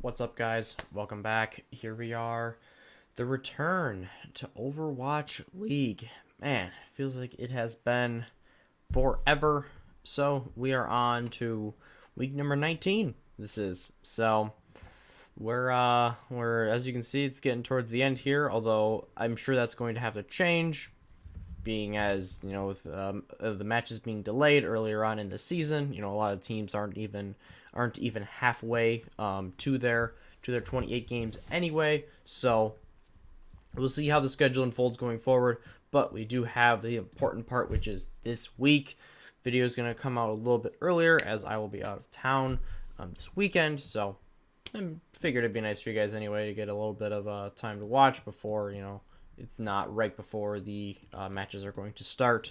What's up, guys? Welcome back. Here we are. The return to Overwatch League. Man, feels like it has been forever. So, we are on to week number 19. This is. So, we're as you can see, it's getting towards the end here, although I'm sure that's going to have to change being as, with the matches being delayed earlier on in the season. A lot of teams aren't even halfway to their 28 games anyway. So we'll see how the schedule unfolds going forward. But we do have the important part, which is this week. Video is going to come out a little bit earlier as I will be out of town this weekend. So I figured it'd be nice for you guys anyway to get a little bit of time to watch before, it's not right before the matches are going to start.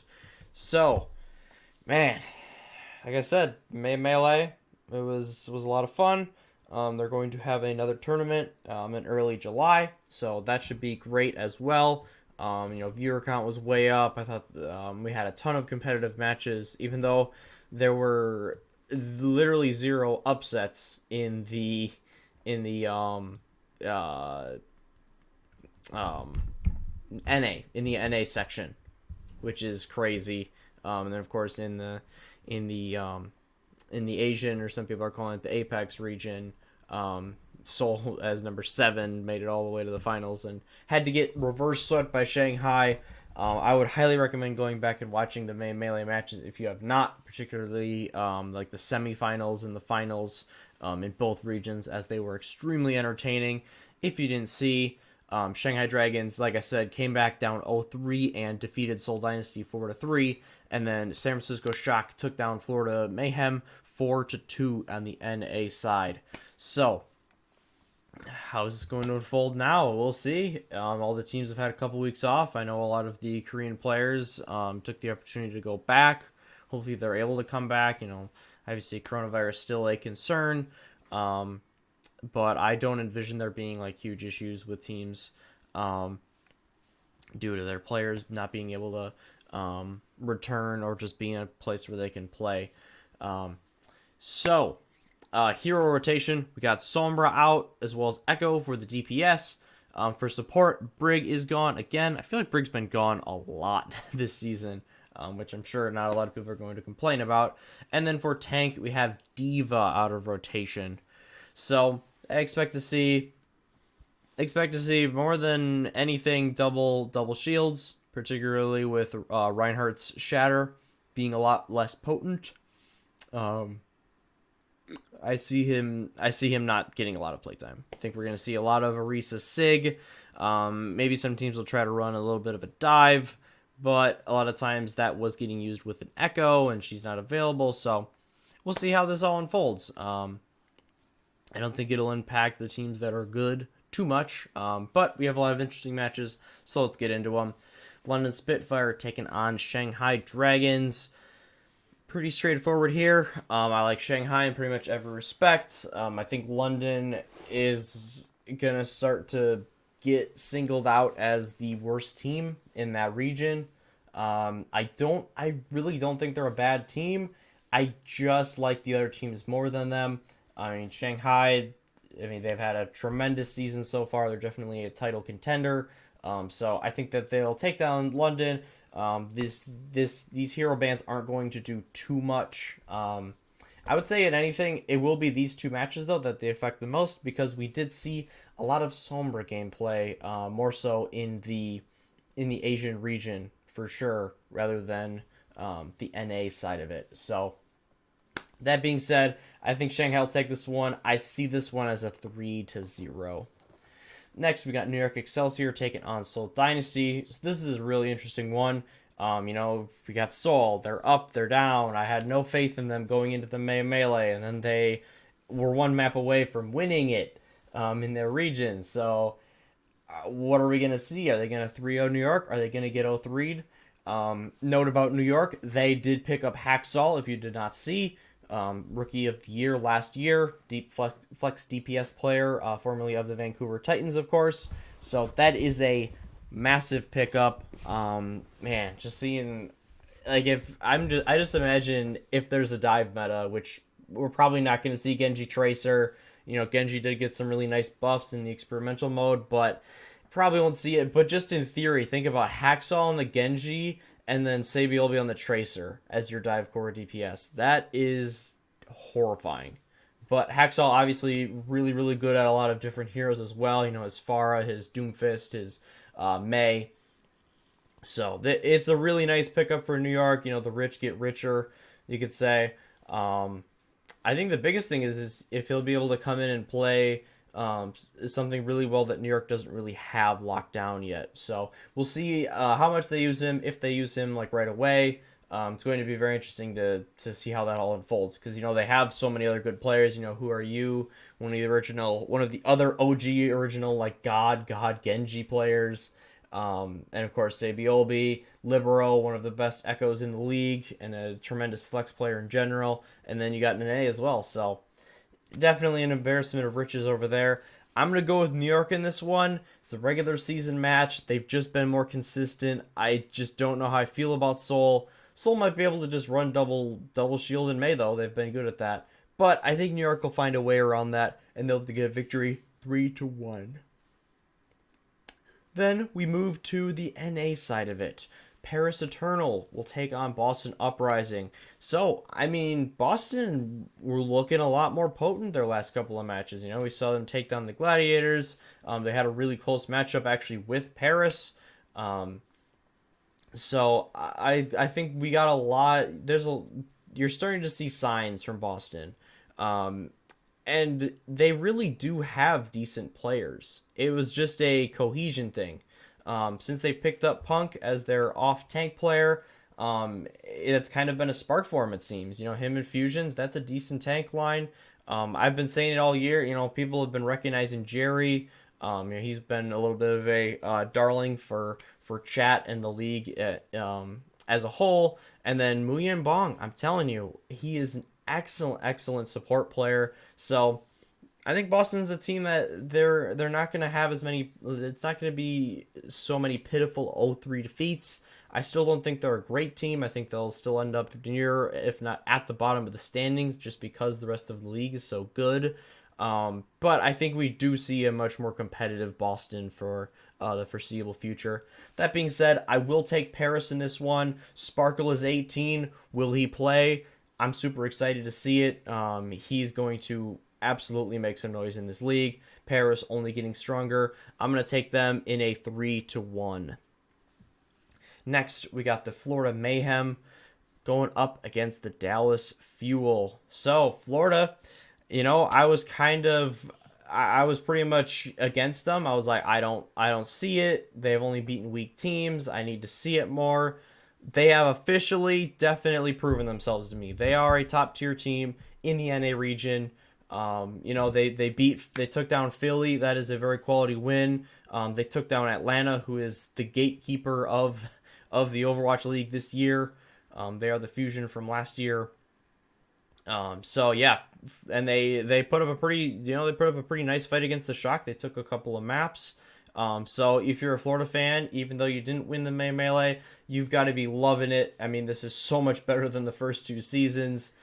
So, man, like I said, Melee, it was a lot of fun. They're going to have another tournament in early July, so that should be great as well. Viewer count was way up. I thought we had a ton of competitive matches, even though there were literally zero upsets uh, um, in the NA section, which is crazy. And then of course in the Asian, or some people are calling it the Apex region, Seoul as number 7 made it all the way to the finals and had to get reverse swept by Shanghai. I would highly recommend going back and watching the main Melee matches if you have not, particularly like the semifinals and the finals in both regions, as they were extremely entertaining. If you didn't see, Shanghai Dragons, like I said, came back down 0-3 and defeated Seoul Dynasty 4-3, and then San Francisco Shock took down Florida Mayhem 4-2 on the NA side. So, how's this going to unfold now? We'll see. All the teams have had a couple weeks off. I know a lot of the Korean players took the opportunity to go back. Hopefully, they're able to come back. Obviously, coronavirus still a concern. But I don't envision there being like huge issues with teams due to their players not being able to return or just being in a place where they can play. Hero rotation, we got Sombra out as well as Echo for the DPS. For support, Brig is gone again. I feel like Brig's been gone a lot this season, which I'm sure not a lot of people are going to complain about. And then for tank, we have Diva out of rotation. So I expect to see more than anything double shields, particularly with Reinhardt's Shatter being a lot less potent. I see him not getting a lot of playtime. I think we're going to see a lot of Orisa Sig. Maybe some teams will try to run a little bit of a dive, but a lot of times that was getting used with an Echo, and she's not available. So we'll see how this all unfolds. I don't think it'll impact the teams that are good too much, but we have a lot of interesting matches, so let's get into them. London Spitfire taking on Shanghai Dragons. Pretty straightforward here. I like Shanghai in pretty much every respect. I think London is going to start to get singled out as the worst team in that region. I really don't think they're a bad team. I just like the other teams more than them. Shanghai, they've had a tremendous season so far. They're definitely a title contender. So I think that they'll take down London. These hero bans aren't going to do too much. I would say in anything, it will be these two matches though that they affect the most, because we did see a lot of Sombra gameplay, more so in the Asian region for sure, rather than the NA side of it. So that being said, I think Shanghai will take this one. I see this one as a 3-0. Next, we got New York Excelsior taking on Seoul Dynasty. So this is a really interesting one. We got Seoul. They're up, they're down. I had no faith in them going into the Melee, and then they were one map away from winning it in their region. So what are we going to see? Are they going to 3-0 New York? Are they going to get 0-3'd? Note about New York, they did pick up Hacksaw, if you did not see. Rookie of the Year last year, deep flex DPS player, formerly of the Vancouver Titans, of course. So that is a massive pickup. Just seeing, like, I just imagine if there's a dive meta, which we're probably not going to see Genji Tracer. Genji did get some really nice buffs in the experimental mode, but probably won't see it. But just in theory, think about Hacksaw on the Genji and then Sabiolbe on the Tracer as your dive core DPS. That is horrifying. But Hacksaw obviously really, really good at a lot of different heroes as well. His Pharah, his Doomfist, his Mei. So it's a really nice pickup for New York. The rich get richer, you could say. I think the biggest thing is if he'll be able to come in and play something really well that New York doesn't really have locked down yet. So we'll see how much they use him, if they use him like right away. It's going to be very interesting to see how that all unfolds, because they have so many other good players. Who are you? One of the other OG original like God Genji players. And of course Sabiolbe, Libero, one of the best echoes in the league and a tremendous flex player in general. And then you got Nene as well. So definitely an embarrassment of riches over there. I'm going to go with New York in this one. It's a regular season match. They've just been more consistent. I just don't know how I feel about Seoul. Seoul might be able to just run double shield in May, though. They've been good at that. But I think New York will find a way around that, and they'll get a victory 3-1. Then we move to the NA side of it. Paris Eternal will take on Boston Uprising. So, Boston were looking a lot more potent their last couple of matches. We saw them take down the Gladiators. They had a really close matchup actually with Paris. So I think we got a lot. You're starting to see signs from Boston. And they really do have decent players. It was just a cohesion thing. Since they picked up Punk as their off-tank player, it's kind of been a spark for him, it seems. Him and Fusions, that's a decent tank line. I've been saying it all year. People have been recognizing Jerry. He's been a little bit of a darling for chat and the league as a whole. And then Muyan Bong, I'm telling you, he is an excellent support player. So I think Boston's a team that they're not going to have as many. It's not going to be so many pitiful 0-3 defeats. I still don't think they're a great team. I think they'll still end up near, if not at the bottom of the standings, just because the rest of the league is so good. But I think we do see a much more competitive Boston for the foreseeable future. That being said, I will take Paris in this one. Sparkle is 18. Will he play? I'm super excited to see it. He's going to absolutely make some noise in this league. Paris only getting stronger. I'm going to take them in a 3-1. Next, we got the Florida Mayhem going up against the Dallas Fuel. So, Florida, I was pretty much against them. I was like, I don't see it. They've only beaten weak teams. I need to see it more. They have officially definitely proven themselves to me. They are a top tier team in the NA region. They took down Philly. That is a very quality win. They took down Atlanta, who is the gatekeeper of the Overwatch League this year. They are the Fusion from last year. So yeah, and they put up a pretty nice fight against the Shock. They took a couple of maps. So if you're a Florida fan, even though you didn't win the Melee, you've got to be loving it. This is so much better than the first two seasons.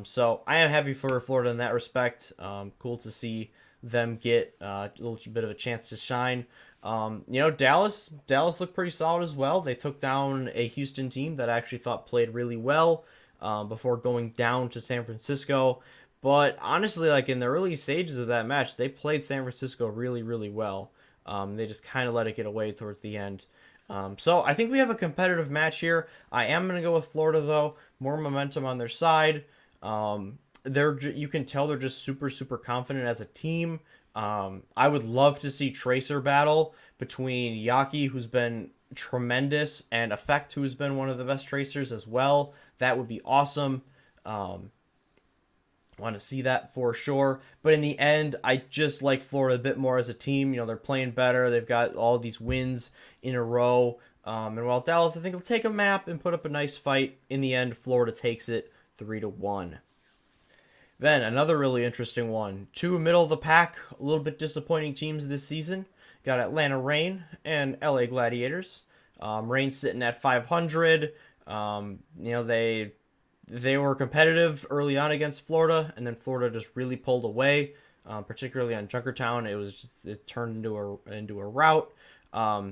So I am happy for Florida in that respect. Cool to see them get a little bit of a chance to shine. Dallas looked pretty solid as well. They took down a Houston team that I actually thought played really well before going down to San Francisco. But honestly, like in the early stages of that match, they played San Francisco really, really well. They just kind of let it get away towards the end. So I think we have a competitive match here. I am going to go with Florida, though. More momentum on their side. You can tell they're just super, super confident as a team. I would love to see Tracer battle between Yaki, who's been tremendous, and Effect, who's been one of the best Tracers as well. That would be awesome. Want to see that for sure. But in the end, I just like Florida a bit more as a team. They're playing better. They've got all these wins in a row. And while Dallas, I think, will take a map and put up a nice fight, in the end, Florida takes it 3-1. Then another really interesting one. Two middle of the pack, a little bit disappointing teams this season. Got Atlanta Reign and LA Gladiators. Reign sitting at 500. They were competitive early on against Florida, and then Florida just really pulled away. particularly on Junkertown. It turned into a rout.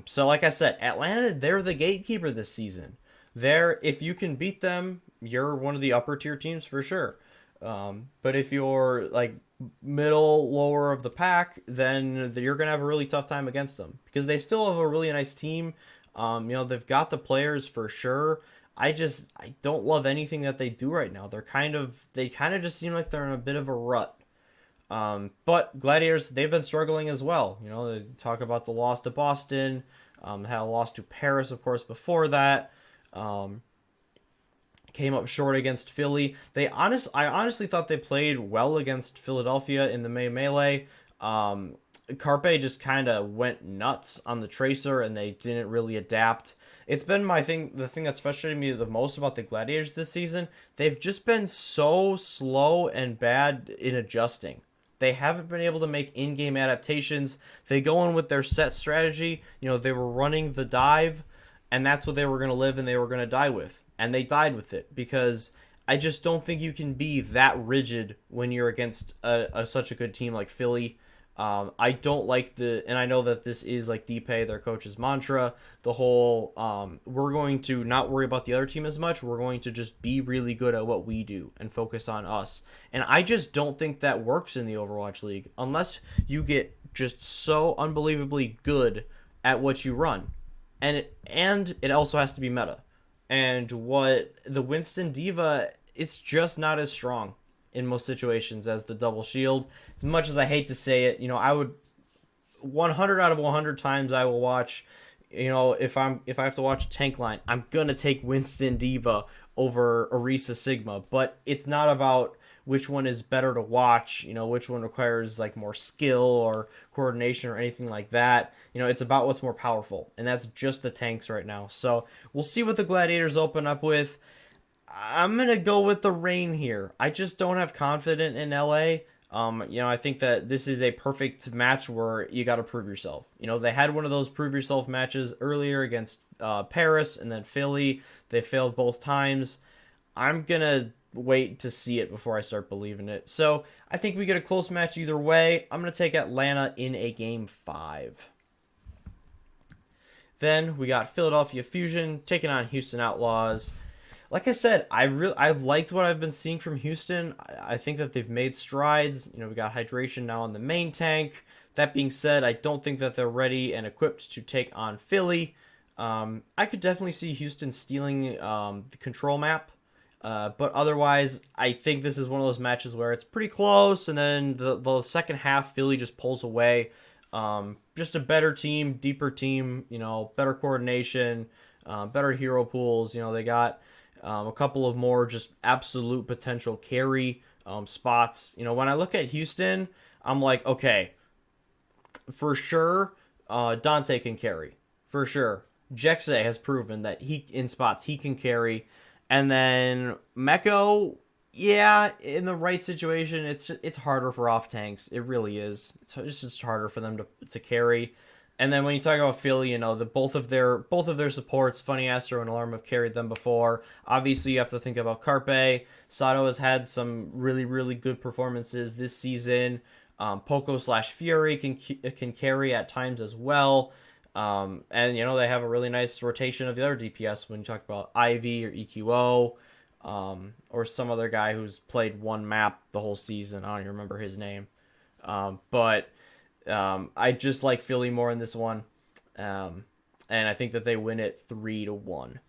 So like I said, Atlanta, they're the gatekeeper this season. If you can beat them, you're one of the upper tier teams for sure. But if you're like middle, lower of the pack, then you're gonna have a really tough time against them because they still have a really nice team. They've got the players for sure. I don't love anything that they do right now. They kind of just seem like they're in a bit of a rut. But Gladiators, they've been struggling as well. They talk about the loss to Boston, had a loss to Paris, of course, before that. Came up short against Philly. I honestly thought they played well against Philadelphia in the Melee. Carpe just kind of went nuts on the Tracer, and they didn't really adapt. It's been the thing that's frustrated me the most about the Gladiators this season. They've just been so slow and bad in adjusting. They haven't been able to make in-game adaptations. They go in with their set strategy. They were running the dive, and that's what they were going to live and they were going to die with. And they died with it because I just don't think you can be that rigid when you're against such a good team like Philly. I don't like and I know that this is like Depe, their coach's mantra, the whole, we're going to not worry about the other team as much. We're going to just be really good at what we do and focus on us. And I just don't think that works in the Overwatch League unless you get just so unbelievably good at what you run. And it also has to be meta. And what the Winston Diva, it's just not as strong in most situations as the double shield. As much as I hate to say it, I would 100 out of 100 times I will watch, if I have to watch a tank line, I'm gonna take Winston Diva over Orisa Sigma. But it's not about which one is better to watch, which one requires like more skill or coordination or anything like that. It's about what's more powerful, and that's just the tanks right now. So we'll see what the Gladiators open up with. I'm going to go with the Reign here. I just don't have confidence in LA. I think that this is a perfect match where you got to prove yourself. They had one of those prove yourself matches earlier against Paris and then Philly. They failed both times. I'm going to wait to see it before I start believing it. So I think we get a close match either way. I'm going to take Atlanta in a game 5. Then we got Philadelphia Fusion taking on Houston Outlaws. Like I said, I've liked what I've been seeing from Houston. I think that they've made strides. We got hydration now on the main tank. That being said, I don't think that they're ready and equipped to take on Philly. I could definitely see Houston stealing the control map. But otherwise, I think this is one of those matches where it's pretty close, and then the second half, Philly just pulls away. Just a better team, deeper team, better coordination, better hero pools. They got a couple of more just absolute potential carry spots. When I look at Houston, I'm like, okay, for sure, Dante can carry. For sure. Jexe has proven that in spots he can carry. And then Meko, yeah, in the right situation, it's harder for off tanks. It really is. It's just harder for them to carry. And then when you talk about Philly, both of their supports, Funny Astro and Alarm, have carried them before. Obviously, you have to think about Carpe. Sato has had some really, really good performances this season. Poco/Fury can carry at times as well. And they have a really nice rotation of the other DPS when you talk about Ivy or EQO, or some other guy who's played one map the whole season. I don't even remember his name. But I just like Philly more in this one. And I think that they win it 3-1.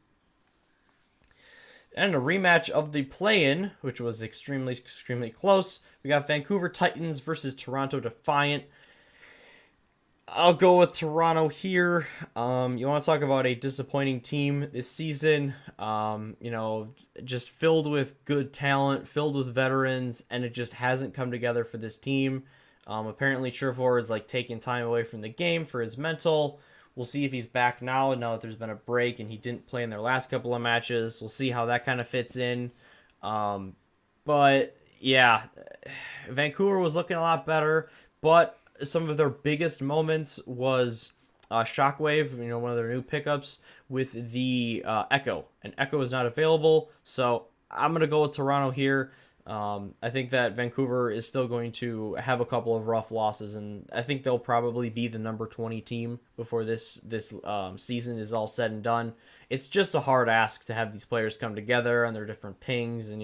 And a rematch of the play-in, which was extremely, extremely close. We got Vancouver Titans versus Toronto Defiant. I'll go with Toronto here. You want to talk about a disappointing team this season. Just filled with good talent, filled with veterans, and it just hasn't come together for this team. Apparently, Trevor is taking time away from the game for his mental. We'll see if he's back now that there's been a break and he didn't play in their last couple of matches. We'll see how that kind of fits in. But, yeah, Vancouver was looking a lot better, but some of their biggest moments was Shockwave, one of their new pickups, with the Echo. And Echo is not available, so I'm going to go with Toronto here. I think that Vancouver is still going to have a couple of rough losses, and I think they'll probably be the number 20 team before this season is all said and done. It's just a hard ask to have these players come together on their different pings, and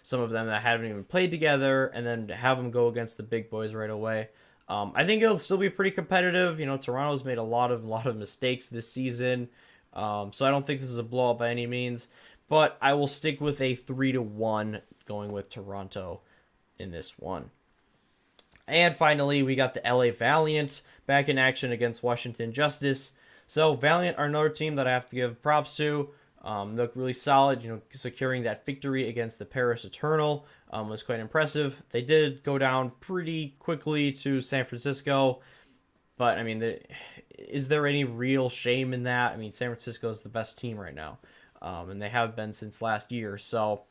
some of them that haven't even played together, and then have them go against the big boys right away. I think it'll still be pretty competitive. Toronto's made a lot of mistakes this season, so I don't think this is a blowout by any means. But I will stick with a 3-1 going with Toronto in this one. And finally, we got the LA Valiant back in action against Washington Justice. So Valiant are another team that I have to give props to. They look really solid. Securing that victory against the Paris Eternal was quite impressive. They did go down pretty quickly to San Francisco, but I mean, is there any real shame in that? I mean, San Francisco is the best team right now, and they have been since last year. So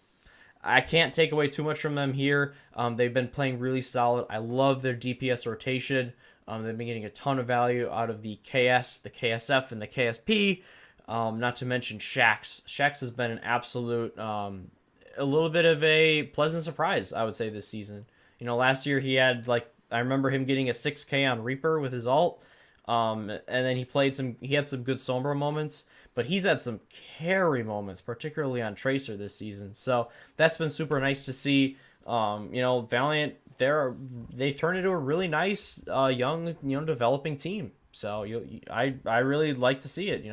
I can't take away too much from them here. They've been playing really solid. I love their DPS rotation. They've been getting a ton of value out of the KS, the KSF, and the KSP. Not to mention Shax. Shax has been an absolute, a little bit of a pleasant surprise, I would say, this season. Last year he had, I remember him getting a 6K on Reaper with his ult. And then he had some good Sombra moments, but he's had some carry moments, particularly on Tracer this season. So that's been super nice to see. Valiant, they turned into a really nice, young, developing team. So I really like to see it.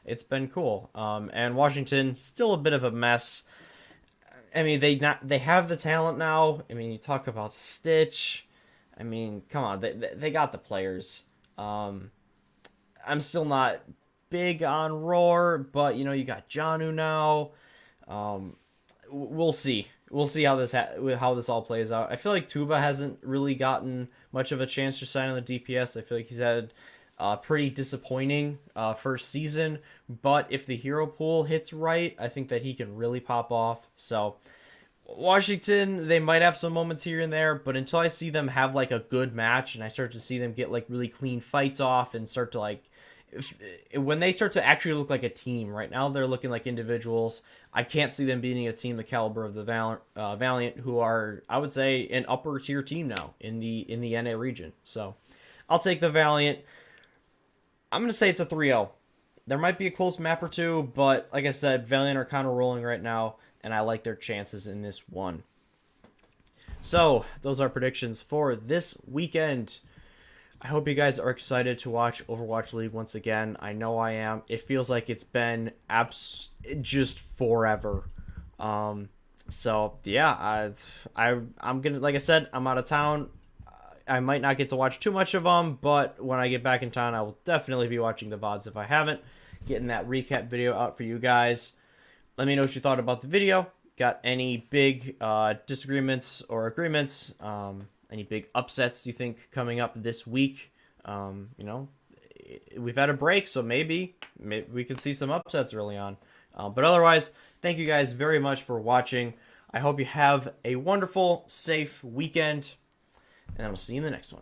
It's been cool. And Washington, still a bit of a mess. I mean, they have the talent now. I mean, you talk about Stitch. I mean, come on, they got the players. I'm still not big on Roar, but you got Janu now. We'll see. We'll see how this all plays out. I feel like Tuba hasn't really gotten much of a chance to shine on the DPS. I feel like he's had pretty disappointing first season, but if the hero pool hits right, I think that he can really pop off. So Washington, they might have some moments here and there, but until I see them have a good match and I start to see them get really clean fights off and start to when they start to actually look like a team, right now they're looking like individuals. I can't see them beating a team the caliber of the Valiant, who are, I would say, an upper tier team now in the NA region. So I'll take the Valiant. I'm going to say it's a 3-0. There might be a close map or two, but like I said, Valiant are kind of rolling right now, and I like their chances in this one. So those are predictions for this weekend. I hope you guys are excited to watch Overwatch League once again. I know I am. It feels like it's been just forever. So yeah, I'm gonna, like I said, I'm out of town. I might not get to watch too much of them, but when I get back in town, I will definitely be watching the VODs if I haven't. Getting that recap video out for you guys. Let me know what you thought about the video. Got any big disagreements or agreements? Any big upsets you think coming up this week? We've had a break, so maybe we could see some upsets early on. But otherwise, thank you guys very much for watching. I hope you have a wonderful, safe weekend, and I'll see you in the next one.